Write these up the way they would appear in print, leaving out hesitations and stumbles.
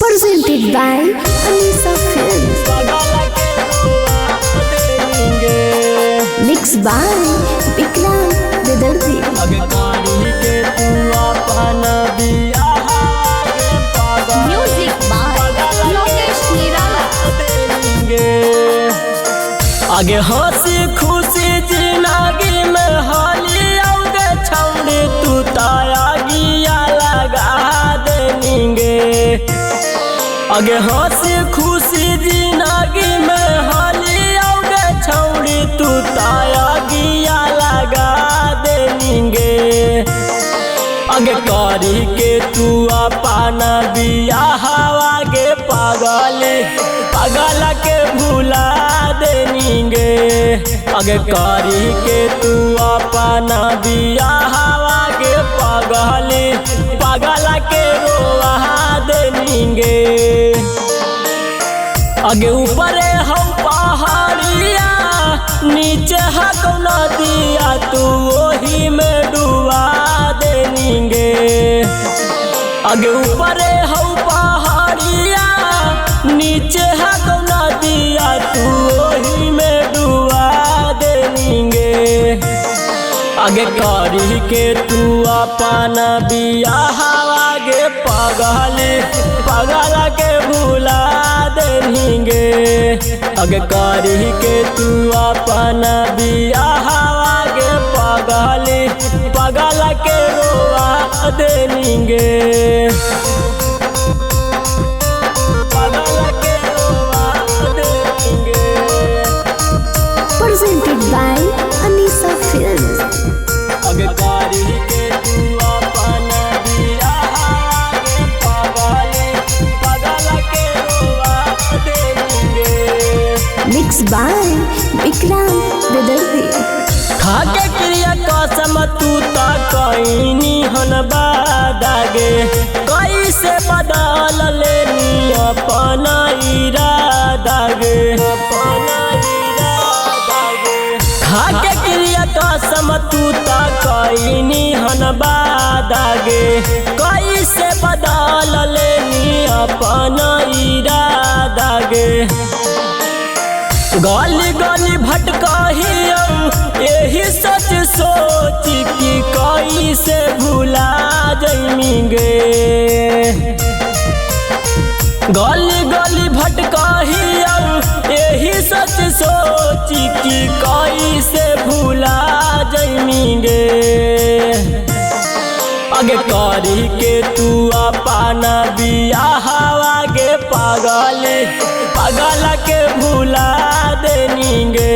Presented by Anisa Films. Mixed by Vikram Vidarthi. Music by Lokesh Nirala. आगे हंसी खुशी जिंदगी में हाली आगे छौड़े तू ताया गिया लगा देंगे। आगे हंसी खुशी जिंदगी में हाली आगे छौड़े तू ताया गिया लगा देंगे। आगे करी के तू अपना बिया हवा गे पागल के भूला देंगे। आगे करी के तू अपना बिया हवा गे पागल के रोवा देंगे। आगे ऊपर हम पहाड़िया नीचे हक नदिया तू वही में डुबा देंगे। आगे ऊपर हम पहाड़िया नीचे हक नदिया तू वही में डुबा देंगे। आगे करी के तू अपना बिया हवा गे पागल के भूला देंगे। आगे करी के तू अपना बिया हवा गे पागल के रोवा देंगे। Presented by Anisa Films. आगे करी के तू अपना बिया हवा गे पागल के रोवा देंगे। Mixed by Vikram Vidarthi. खाके क्रिया कसम तू ता कईनी हन बादागे कैसे बदल लेनी अपना इरादा गे। खाके क्रिया कसम तू ता कईनी हन बादागे कैसे बदल लेनी अपना इरादा गे। गली गली भटकाही यही सच सोच कि कैसे भूला जाएंगे। गली गली भटकाही यही सच सोच कि कैसे भूला जाएंगे। आगे करी के तू अपना बिया हवा गे पागल के भूला देंगे।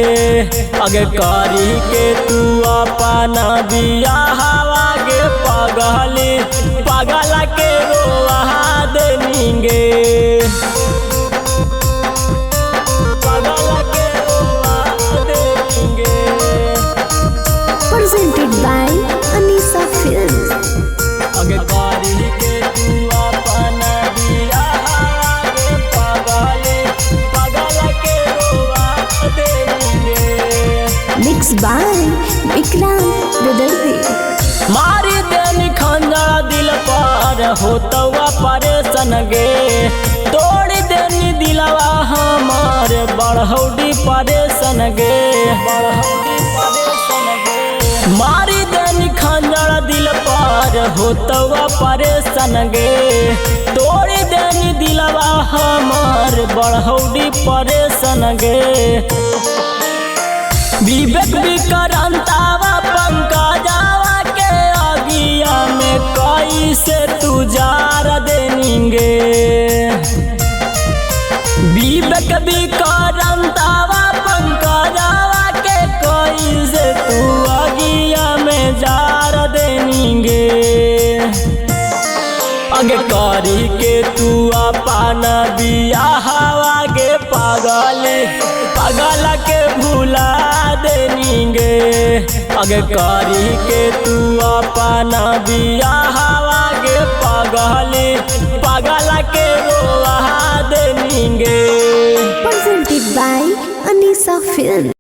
आगे करी के तू अपना बिया हवा गे पागल के रोवा देंगे। Presented by Anisa Films. आगे करी के तू अपना बिया हवा गे पागल के रोवा देंगे। Mixed by Vikram Vidarthi. मारी देनी खंजर दिल पर होतवा परेशान गे तोड़ी देनी दिलवा हमार बढ़ौडी परेशान गे। मारी देनी खंजर दिल पर होतवा परेशान गे तोड़ी देनी दिलवा हमार बढ़ौडी परेशान गे। विवेक विकरांतावा पंकजावा के आगिया में कैसे तू जार देंगे। विवेक विकरांतावा पंकजावा के कैसे तू आगिया में जार देंगे। आगे करी के तू अपना बिया हवा गे पागल के भूला देंगे। आगे करी के तू अपना बिया हवा गे पागल के रोवा देंगे। Presented by Anisa Films.